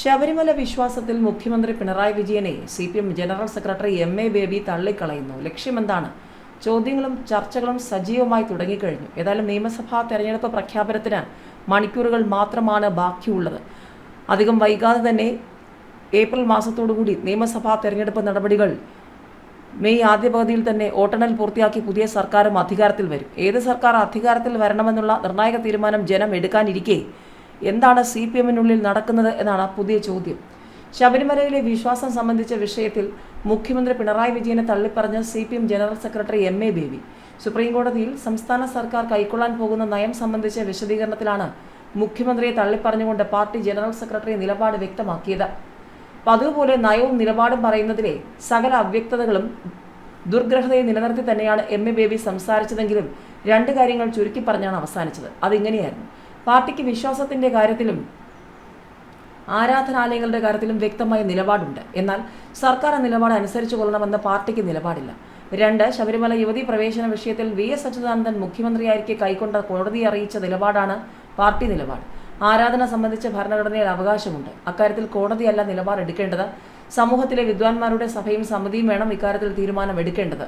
ശബരിമല വിശ്വാസത്തിൽ മുഖ്യമന്ത്രി പിണറായി വിജയനെ CPM general secretary MA Baby തള്ളിക്കളയുന്നു. ലക്ഷ്യമെന്താണ്? ചോദ്യങ്ങളും ചർച്ചകളും സജീവമായി തുടങ്ങിക്കഴിഞ്ഞു. ഏതായാലും നിയമസഭാ തെരഞ്ഞെടുപ്പ് പ്രഖ്യാപനത്തിന് മണിക്കൂറുകൾ മാത്രമാണ് ബാക്കിയുള്ളത്. അധികം വൈകാതെ തന്നെ ഏപ്രിൽ മാസത്തോടുകൂടി നിയമസഭാ തെരഞ്ഞെടുപ്പ് നടപടികൾ മെയ് ആദ്യ പകുതിയിൽ തന്നെ വോട്ടെണ്ണൽ പൂർത്തിയാക്കി പുതിയ സർക്കാരും അധികാരത്തിൽ വരും. ഏത് സർക്കാർ അധികാരത്തിൽ വരണമെന്നുള്ള നിർണായക തീരുമാനം ജനം എടുക്കാനിരിക്കെ എന്താണ് CPMനുള്ളിൽ നടക്കുന്നത് എന്നാണ് പുതിയ ചോദ്യം. ശബരിമലയിലെ വിശ്വാസം സംബന്ധിച്ച വിഷയത്തിൽ മുഖ്യമന്ത്രി പിണറായി വിജയനെ തള്ളിപ്പറഞ്ഞ CPM general secretary MA baby സുപ്രീംകോടതിയിൽ സംസ്ഥാന സർക്കാർ കൈക്കൊള്ളാൻ പോകുന്ന നയം സംബന്ധിച്ച വിശദീകരണത്തിലാണ് മുഖ്യമന്ത്രിയെ തള്ളിപ്പറഞ്ഞുകൊണ്ട് പാർട്ടി ജനറൽ സെക്രട്ടറി നിലപാട് വ്യക്തമാക്കിയത്. അതുപോലെ നയവും നിലപാടും പറയുന്നതിലെ സകല അവ്യക്തതകളും ദുർഗ്രഹതയെ നിലനിർത്തി തന്നെയാണ് MA ബേബി സംസാരിച്ചതെങ്കിലും രണ്ട് കാര്യങ്ങൾ ചുരുക്കി പറഞ്ഞാണ് അവസാനിച്ചത്. അതിങ്ങനെയായിരുന്നു: പാർട്ടിക്ക് വിശ്വാസത്തിന്റെ കാര്യത്തിലും ആരാധനാലയങ്ങളുടെ കാര്യത്തിലും വ്യക്തമായ നിലപാടുണ്ട്. എന്നാൽ സർക്കാർ നിലപാട് അനുസരിച്ചു കൊള്ളണമെന്ന് പാർട്ടിക്ക് നിലപാടില്ല. 2. ശബരിമല യുവതീ പ്രവേശന വിഷയത്തിൽ VS അച്യുതാനന്ദൻ മുഖ്യമന്ത്രിയായിരിക്കെ കൈക്കൊണ്ട കോടതിയെ അറിയിച്ച നിലപാടാണ് പാർട്ടി നിലപാട്. ആരാധന സംബന്ധിച്ച ഭരണഘടനയിൽ അവകാശമുണ്ട്. അക്കാര്യത്തിൽ കോടതിയല്ല നിലപാടെടുക്കേണ്ടത്. സമൂഹത്തിലെ വിദ്വാൻമാരുടെ സഭയും സമിതിയും വേണം ഇക്കാര്യത്തിൽ തീരുമാനം എടുക്കേണ്ടത്.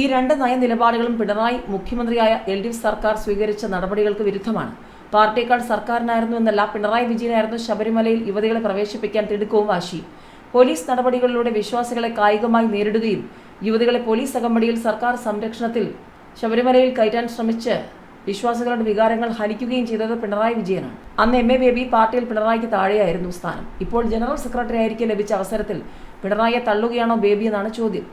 ഈ രണ്ട് നയനിലപാടുകളും പിണറായി മുഖ്യമന്ത്രിയായ LDF സർക്കാർ സ്വീകരിച്ച നടപടികൾക്ക് വിരുദ്ധമാണ്. പാർട്ടിയേക്കാൾ സർക്കാരിനായിരുന്നു എന്നല്ല, പിണറായി വിജയനായിരുന്നു ശബരിമലയിൽ യുവതികളെ പ്രവേശിപ്പിക്കാൻ തിടുക്കവും വാശിയും. പോലീസ് നടപടികളിലൂടെ വിശ്വാസികളെ കായികമായി നേരിടുകയും യുവതികളെ പോലീസ് അകമ്പടിയിൽ സർക്കാർ സംരക്ഷണത്തിൽ ശബരിമലയിൽ കയറ്റാൻ ശ്രമിച്ച് വിശ്വാസികളുടെ വികാരങ്ങൾ ഹനിക്കുകയും ചെയ്തത് പിണറായി വിജയനാണ്. അന്ന് MA ബേബി പാർട്ടിയിൽ പിണറായിക്ക് താഴെയായിരുന്നു സ്ഥാനം. ഇപ്പോൾ ജനറൽ സെക്രട്ടറി ആയിരിക്കെ ലഭിച്ച അവസരത്തിൽ പിണറായിയെ തള്ളുകയാണോ ബേബി എന്നാണ് ചോദ്യം.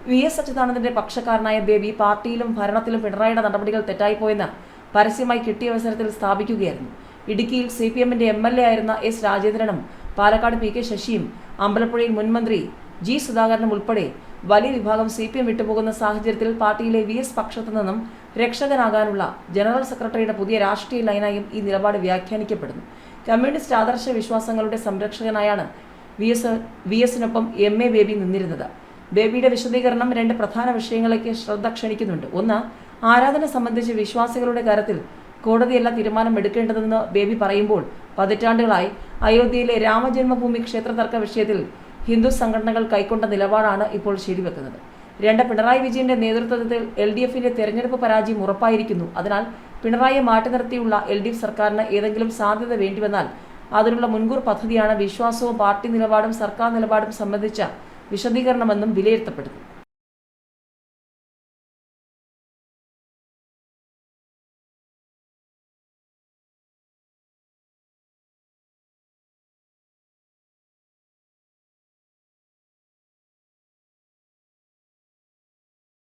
VS അച്യുതാനന്ദന്റെ പക്ഷക്കാരനായ ബേബി പാർട്ടിയിലും ഭരണത്തിലും പിണറായിയുടെ നടപടികൾ തെറ്റായിപ്പോയെന്ന് പരസ്യമായി കിട്ടിയ അവസരത്തിൽ സ്ഥാപിക്കുകയായിരുന്നു. ഇടുക്കിയിൽ CPMന്റെ MLA ആയിരുന്ന S രാജേന്ദ്രനും പാലക്കാട് PK ശശിയും അമ്പലപ്പുഴയിൽ മുൻമന്ത്രി G സുധാകരനും ഉൾപ്പെടെ വലിയ വിഭാഗം CPM വിട്ടുപോകുന്ന സാഹചര്യത്തിൽ പാർട്ടിയിലെ VS പക്ഷത്തു നിന്നും രക്ഷകനാകാനുള്ള ജനറൽ സെക്രട്ടറിയുടെ പുതിയ രാഷ്ട്രീയ ലൈനായും ഈ നിലപാട് വ്യാഖ്യാനിക്കപ്പെടുന്നു. കമ്മ്യൂണിസ്റ്റ് ആദർശ വിശ്വാസങ്ങളുടെ സംരക്ഷകനായാണ് VSനൊപ്പം MA ബേബി നിന്നിരുന്നത്. ബേബിയുടെ വിശദീകരണം 2 പ്രധാന വിഷയങ്ങളിലേക്ക് ശ്രദ്ധ ക്ഷണിക്കുന്നുണ്ട്. ഒന്ന്, ആരാധന സംബന്ധിച്ച് വിശ്വാസികളുടെ കാര്യത്തിൽ കോടതിയല്ല തീരുമാനം എടുക്കേണ്ടതെന്ന് ബേബി പറയുമ്പോൾ പതിറ്റാണ്ടുകളായി അയോധ്യയിലെ രാമജന്മഭൂമി ക്ഷേത്ര തർക്ക വിഷയത്തിൽ ഹിന്ദു സംഘടനകൾ കൈക്കൊണ്ട നിലപാടാണ് ഇപ്പോൾ ശരിവെക്കുന്നത്. 2, പിണറായി വിജയന്റെ നേതൃത്വത്തിൽ LDFന്റെ തെരഞ്ഞെടുപ്പ് പരാജയം ഉറപ്പായിരിക്കുന്നു. അതിനാൽ പിണറായിയെ മാറ്റി നിർത്തിയുള്ള LDF സർക്കാരിന് ഏതെങ്കിലും സാധ്യത വേണ്ടിവന്നാൽ അതിനുള്ള മുൻകൂർ പദ്ധതിയാണ് വിശ്വാസവും പാർട്ടി നിലപാടും സർക്കാർ നിലപാടും സംബന്ധിച്ച വിശദീകരണമെന്നും വിലയിരുത്തപ്പെടുന്നു.